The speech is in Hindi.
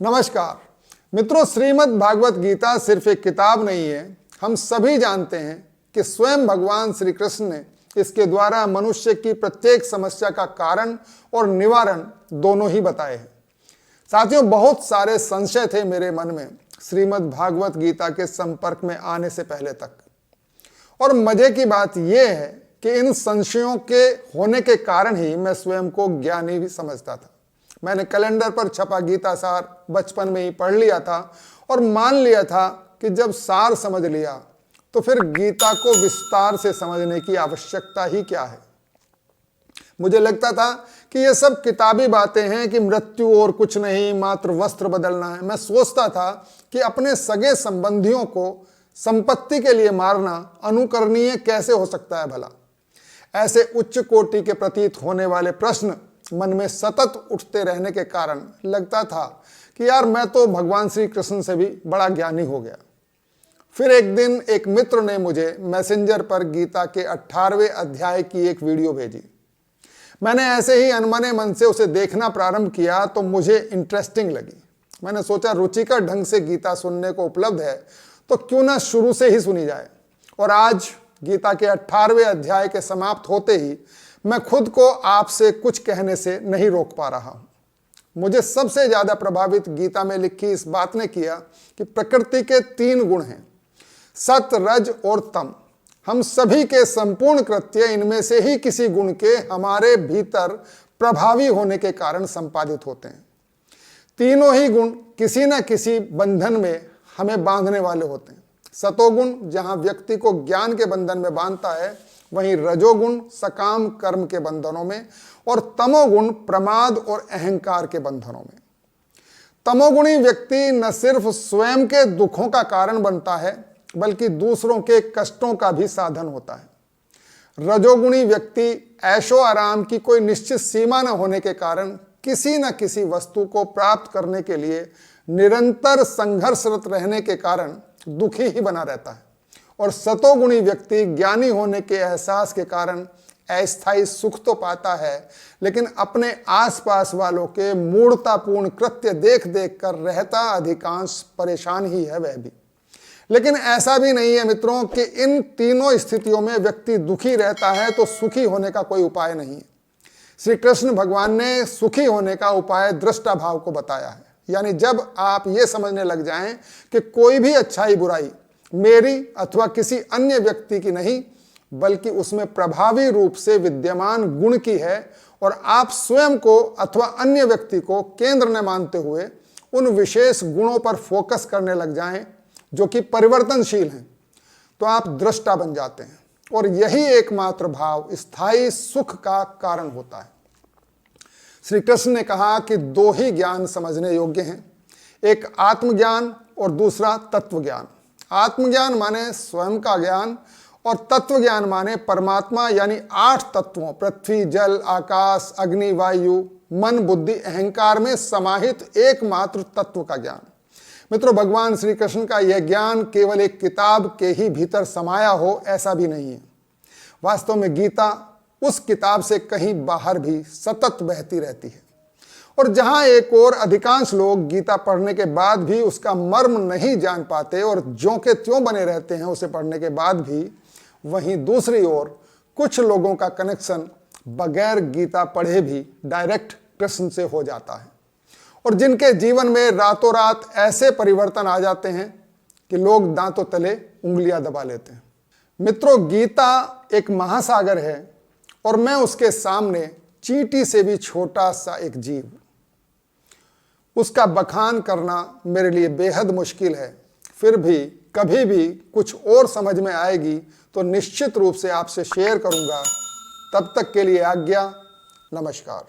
नमस्कार मित्रों, श्रीमद् भागवत गीता सिर्फ एक किताब नहीं है। हम सभी जानते हैं कि स्वयं भगवान श्री कृष्ण ने इसके द्वारा मनुष्य की प्रत्येक समस्या का कारण और निवारण दोनों ही बताए हैं। साथियों, बहुत सारे संशय थे मेरे मन में श्रीमद् भागवत गीता के संपर्क में आने से पहले तक, और मजे की बात यह है कि इन संशयों के होने के कारण ही मैं स्वयं को ज्ञानी भी समझता था। मैंने कैलेंडर पर छपा गीता सार बचपन में ही पढ़ लिया था और मान लिया था कि जब सार समझ लिया तो फिर गीता को विस्तार से समझने की आवश्यकता ही क्या है। मुझे लगता था कि ये सब किताबी बातें हैं कि मृत्यु और कुछ नहीं, मात्र वस्त्र बदलना है। मैं सोचता था कि अपने सगे संबंधियों को संपत्ति के लिए मारना अनुकरणीय कैसे हो सकता है भला। ऐसे उच्च कोटि के प्रतीत होने वाले प्रश्न मन में सतत उठते रहने के कारण लगता था कि यार, मैं तो भगवान श्री कृष्ण से भी बड़ा ज्ञानी हो गया। फिर एक दिन एक मित्र ने मुझे मैसेंजर पर गीता के 18वें अध्याय की एक वीडियो भेजी। मैंने ऐसे ही अनमने मन से उसे देखना प्रारंभ किया तो मुझे इंटरेस्टिंग लगी। मैंने सोचा, रुचिकर ढंग से गीता सुनने को उपलब्ध है तो क्यों ना शुरू से ही सुनी जाए। और आज गीता के 18वें अध्याय के समाप्त होते ही मैं खुद को आपसे कुछ कहने से नहीं रोक पा रहा हूं। मुझे सबसे ज्यादा प्रभावित गीता में लिखी इस बात ने किया कि प्रकृति के 3 गुण हैं, सत, रज और तम। हम सभी के संपूर्ण कृत्य इनमें से ही किसी गुण के हमारे भीतर प्रभावी होने के कारण संपादित होते हैं। तीनों ही गुण किसी न किसी बंधन में हमें बांधने वाले होते हैं। सतोगुण जहां व्यक्ति को ज्ञान के बंधन में बांधता है, वहीं रजोगुण सकाम कर्म के बंधनों में, और तमोगुण प्रमाद और अहंकार के बंधनों में। तमोगुणी व्यक्ति न सिर्फ स्वयं के दुखों का कारण बनता है बल्कि दूसरों के कष्टों का भी साधन होता है। रजोगुणी व्यक्ति ऐशो आराम की कोई निश्चित सीमा न होने के कारण किसी न किसी वस्तु को प्राप्त करने के लिए निरंतर संघर्षरत रहने के कारण दुखी ही बना रहता है। और सतोगुणी व्यक्ति ज्ञानी होने के एहसास के कारण अस्थायी सुख तो पाता है, लेकिन अपने आसपास वालों के मूढ़तापूर्ण कृत्य देख देख कर रहता अधिकांश परेशान ही है वह भी। लेकिन ऐसा भी नहीं है मित्रों कि इन तीनों स्थितियों में व्यक्ति दुखी रहता है तो सुखी होने का कोई उपाय नहीं है। श्री कृष्ण भगवान ने सुखी होने का उपाय दृष्टा भाव को बताया है। यानी जब आप ये समझने लग जाएं कि कोई भी अच्छाई बुराई मेरी अथवा किसी अन्य व्यक्ति की नहीं बल्कि उसमें प्रभावी रूप से विद्यमान गुण की है, और आप स्वयं को अथवा अन्य व्यक्ति को केंद्र न मानते हुए उन विशेष गुणों पर फोकस करने लग जाएं जो कि परिवर्तनशील हैं, तो आप दृष्टा बन जाते हैं। और यही एकमात्र भाव स्थायी सुख का कारण होता है। श्री कृष्ण ने कहा कि 2 ही ज्ञान समझने योग्य हैं, एक आत्मज्ञान और दूसरा तत्व ज्ञान। आत्मज्ञान माने स्वयं का ज्ञान और तत्व ज्ञान माने परमात्मा यानी 8 तत्वों पृथ्वी, जल, आकाश, अग्नि, वायु, मन, बुद्धि, अहंकार में समाहित एकमात्र तत्व का ज्ञान। मित्रों, भगवान श्री कृष्ण का यह ज्ञान केवल एक किताब के ही भीतर समाया हो ऐसा भी नहीं है। वास्तव में गीता उस किताब से कहीं बाहर भी सतत बहती रहती है। और जहां एक ओर अधिकांश लोग गीता पढ़ने के बाद भी उसका मर्म नहीं जान पाते और ज्यों के त्यों बने रहते हैं उसे पढ़ने के बाद भी, वहीं दूसरी ओर कुछ लोगों का कनेक्शन बगैर गीता पढ़े भी डायरेक्ट कृष्ण से हो जाता है, और जिनके जीवन में रातों रात ऐसे परिवर्तन आ जाते हैं कि लोग दांतों तले उंगलियां दबा लेते हैं। मित्रों, गीता एक महासागर है और मैं उसके सामने चींटी से भी छोटा सा एक जीव। उसका बखान करना मेरे लिए बेहद मुश्किल है। फिर भी कभी भी कुछ और समझ में आएगी तो निश्चित रूप से आपसे शेयर करूंगा। तब तक के लिए आज्ञा, नमस्कार।